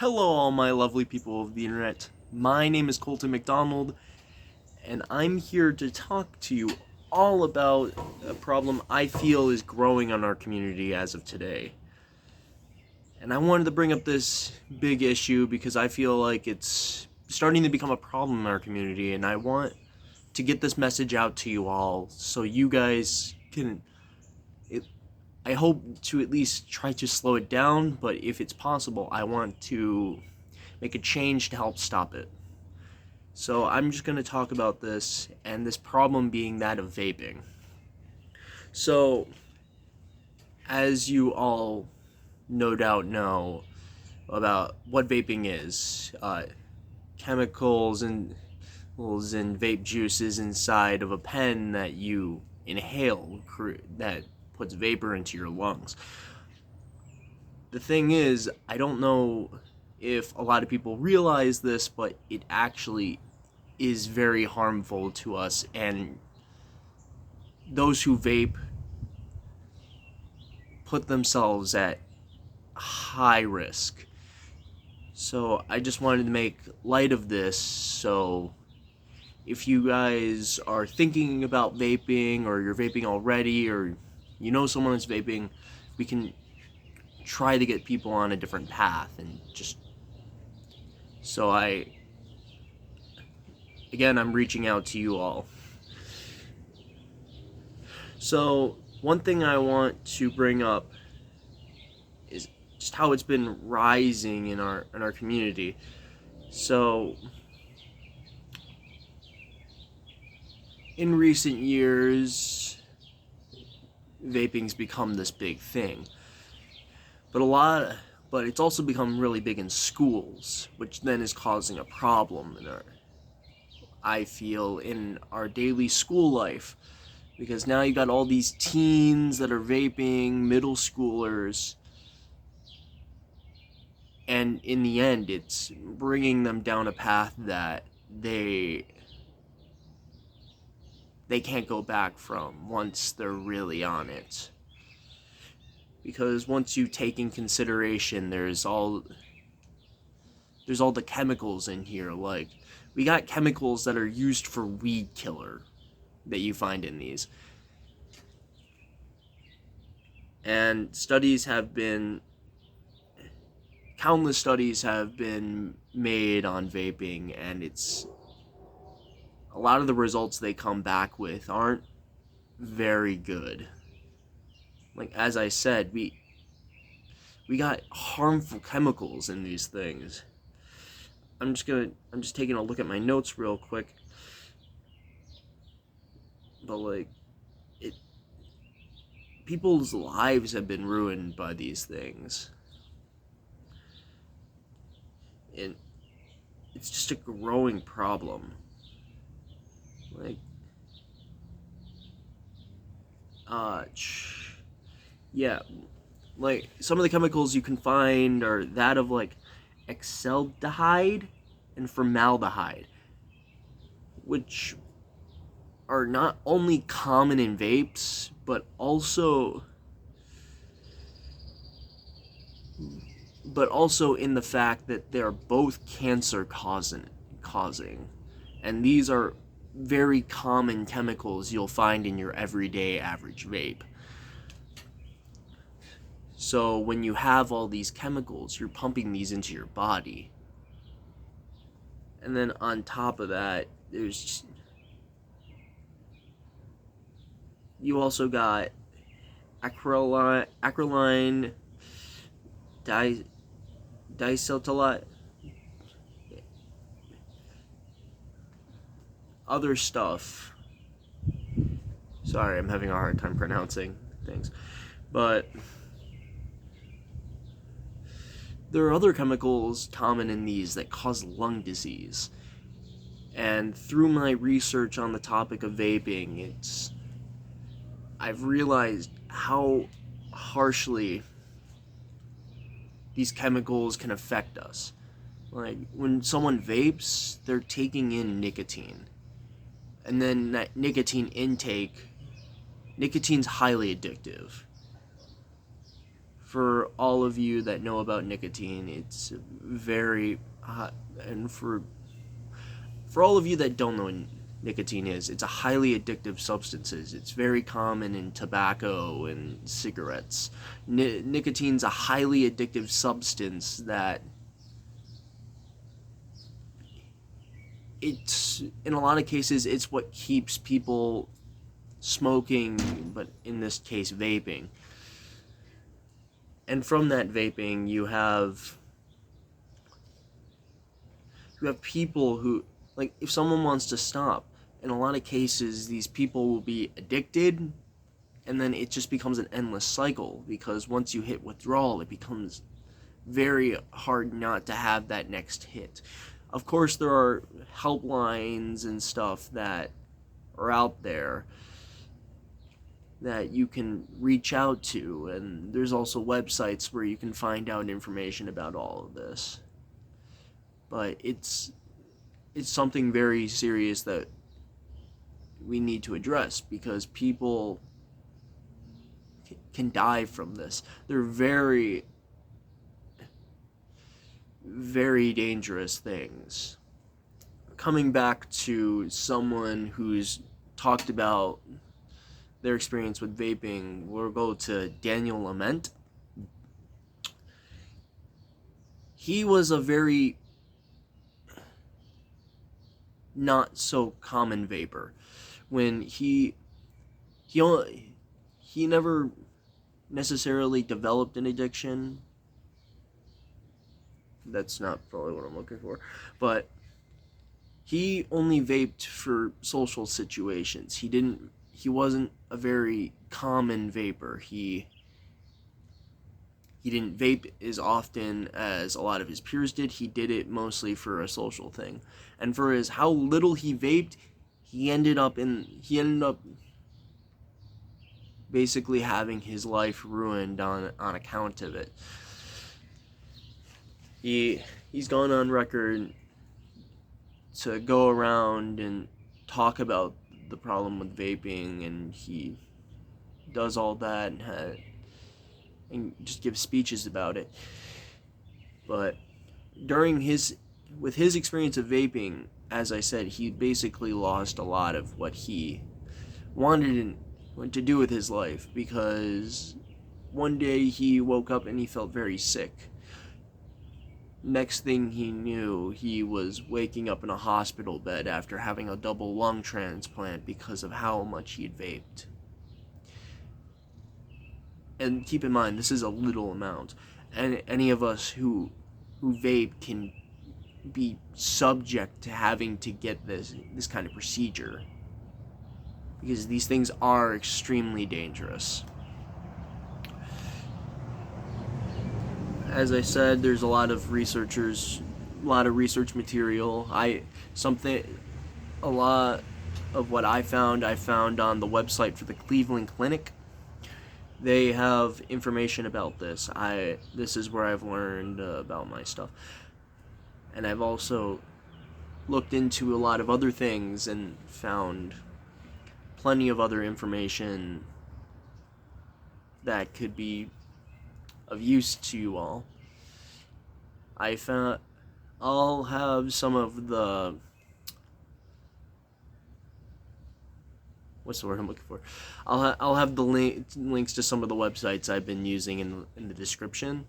Hello, all my lovely people of the internet. My name is Colton McDonald, and I'm here to talk to you all about a problem I feel is growing on our community as of today. And I wanted to bring up this big issue because I feel like it's starting to become a problem in our community, and I want to get this message out to you all so you guys can. I hope to at least try to slow it down, but if it's possible, I want to make a change to help stop it. So I'm just going to talk about this, and this problem being that of vaping. So, as you all no doubt know about what vaping is, chemicals and vape juices inside of a pen that you inhale that puts vapor into your lungs. The thing is, I don't know if a lot of people realize this, but it actually is very harmful to us, and those who vape put themselves at high risk. So I just wanted to make light of this. So if you guys are thinking about vaping, or you're vaping already, or you know someone that's vaping, we can try to get people on a different path. And just so I'm reaching out to you all. So one thing I want to bring up is just how it's been rising in our community. So in recent years, vaping's become this big thing, but it's also become really big in schools, which then is causing a problem I feel in our daily school life, because now you got all these teens that are vaping, middle schoolers, and in the end it's bringing them down a path that they can't go back from once they're really on it. Because once you take in consideration, there's all the chemicals in here. Like, we got chemicals that are used for weed killer that you find in these. And countless studies have been made on vaping, and it's a lot of the results they come back with aren't very good. Like, as I said, we got harmful chemicals in these things. I'm just taking a look at my notes real quick. But like, it people's lives have been ruined by these things. And it's just a growing problem. Like, yeah, like some of the chemicals you can find are that of like acetaldehyde and formaldehyde, which are not only common in vapes, but also in the fact that they're both cancer causing. And these are very common chemicals you'll find in your everyday average vape. So when you have all these chemicals, you're pumping these into your body. And then on top of that, you also got acrolein diacetylate, other stuff. Sorry, I'm having a hard time pronouncing things. But there are other chemicals common in these that cause lung disease. And through my research on the topic of vaping, I've realized how harshly these chemicals can affect us. Like, when someone vapes, they're taking in nicotine. And then that nicotine's highly addictive. For all of you that know about nicotine, it's very hot, and for all of you that don't know what nicotine is, it's a highly addictive substance. It's very common in tobacco and cigarettes. Nicotine's a highly addictive substance that it's, in a lot of cases, it's what keeps people smoking, but in this case, vaping. And from that vaping, you have people who, like, if someone wants to stop, in a lot of cases, these people will be addicted, and then it just becomes an endless cycle, because once you hit withdrawal, it becomes very hard not to have that next hit. Of course, there are helplines and stuff that are out there that you can reach out to, and there's also websites where you can find out information about all of this. But it's something very serious that we need to address, because people can die from this. They're very, very dangerous things. Coming back to someone who's talked about their experience with vaping, we'll go to Daniel Ament. He was a very not so common vapor. When he never necessarily developed an addiction. That's not probably what I'm looking for. But he only vaped for social situations. He wasn't a very common vapor. He didn't vape as often as a lot of his peers did. He did it mostly for a social thing. And for how little he vaped, he ended up basically having his life ruined on account of it. He's gone on record to go around and talk about the problem with vaping, and he does all that and just gives speeches about it. But with his experience of vaping, as I said, he basically lost a lot of what he wanted to do with his life, because one day he woke up and he felt very sick. Next thing he knew, he was waking up in a hospital bed after having a double lung transplant because of how much he had vaped. And keep in mind, this is a little amount. And any of us who vape can be subject to having to get this kind of procedure, because these things are extremely dangerous. As I said, there's a lot of research material. A lot of what I found on the website for the Cleveland Clinic. They have information about this. This is where I've learned about my stuff. And I've also looked into a lot of other things and found plenty of other information that could be of use to you all. I'll have some of the, what's the word I'm looking for? I'll have the links to some of the websites I've been using in the description,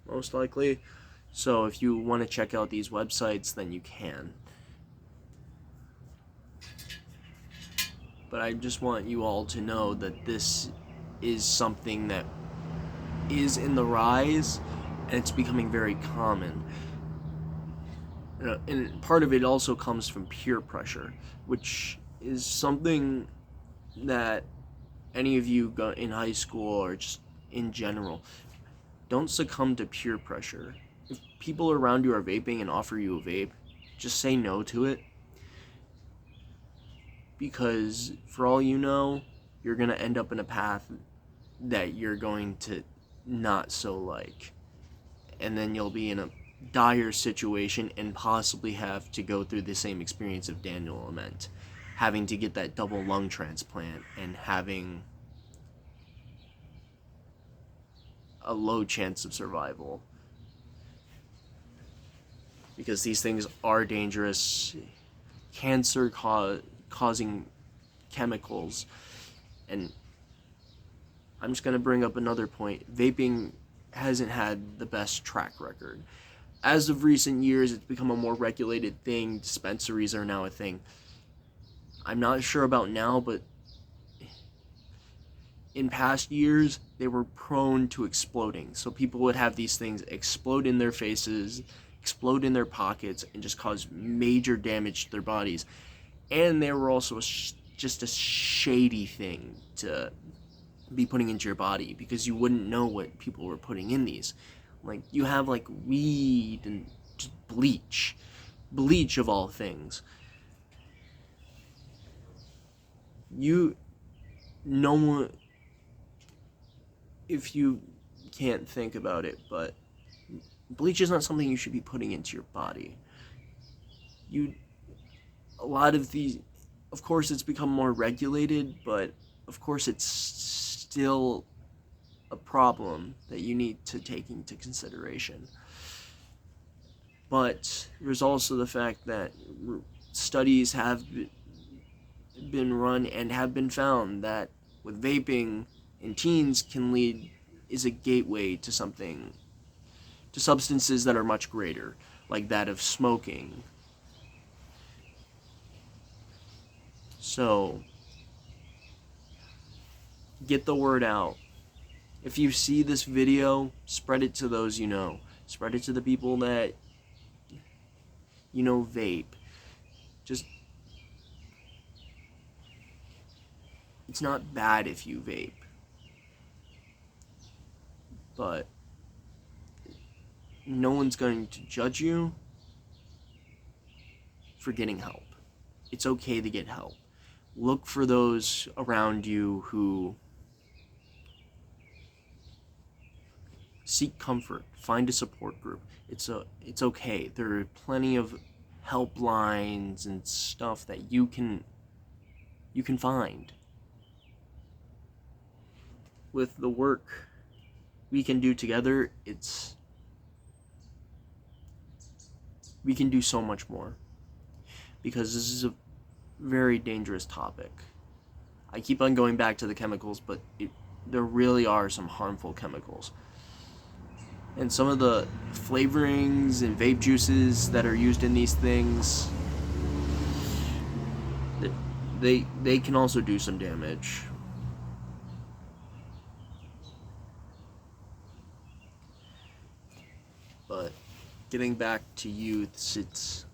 most likely. So if you want to check out these websites, then you can. But I just want you all to know that this is something that is in the rise, and it's becoming very common. And part of it also comes from peer pressure, which is something that any of you in high school or just in general, don't succumb to peer pressure. If people around you are vaping and offer you a vape, just say no to it. Because for all you know, you're going to end up in a path that you're going to not so like. And then you'll be in a dire situation and possibly have to go through the same experience of Daniel Ament, having to get that double lung transplant and having a low chance of survival, because these things are dangerous, causing chemicals. And I'm just going to bring up another point. Vaping hasn't had the best track record. As of recent years, it's become a more regulated thing. Dispensaries are now a thing. I'm not sure about now, but in past years, they were prone to exploding. So people would have these things explode in their faces, explode in their pockets, and just cause major damage to their bodies. And they were also just a shady thing to be putting into your body, because you wouldn't know what people were putting in these. Like, you have like weed and just bleach of all things. No one, if you can't think about it, but bleach is not something you should be putting into your body. A lot of these, of course, it's become more regulated, but of course it's still a problem that you need to take into consideration. But there's also the fact that studies have been run and have been found that with vaping in teens is a gateway to substances that are much greater, like that of smoking. So, get the word out. If you see this video, spread it to those you know. Spread it to the people that vape. Just, it's not bad if you vape, but no one's going to judge you for getting help. It's okay to get help. Look for those around you who seek comfort. Find a support group. It's okay. There are plenty of helplines and stuff that you can find. With the work we can do together, we can do so much more, because this is a very dangerous topic. I keep on going back to the chemicals, but there really are some harmful chemicals. And some of the flavorings and vape juices that are used in these things, they can also do some damage. But getting back to youths, it's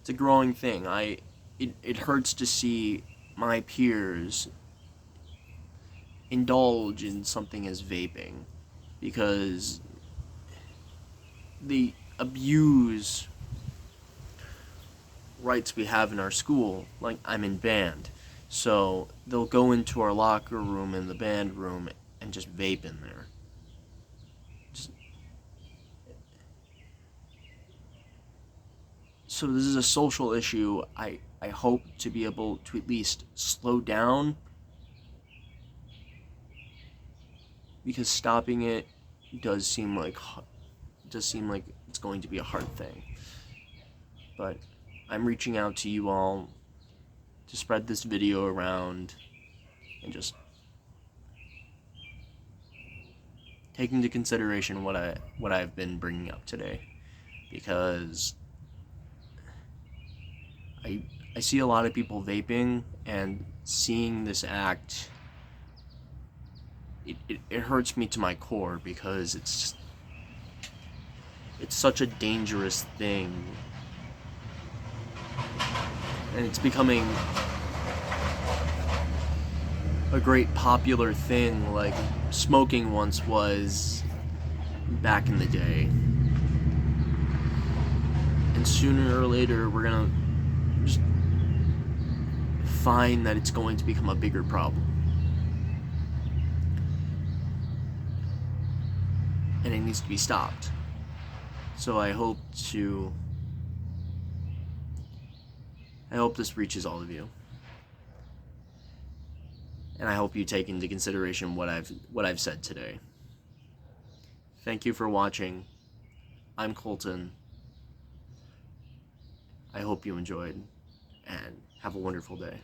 a growing thing. It hurts to see my peers indulge in something as vaping, because they abuse rights we have in our school. Like, I'm in band, so they'll go into our locker room in the band room and just vape in there. So this is a social issue I hope to be able to at least slow down, because stopping it does seem like it's going to be a hard thing. But I'm reaching out to you all to spread this video around and just take into consideration what I've been bringing up today, because I see a lot of people vaping, and seeing this act, it hurts me to my core, because it's such a dangerous thing, and it's becoming a great popular thing like smoking once was back in the day. And sooner or later, we're gonna just find that it's going to become a bigger problem. And it needs to be stopped. So I hope this reaches all of you. And I hope you take into consideration what I've said today. Thank you for watching. I'm Colton. I hope you enjoyed, and have a wonderful day.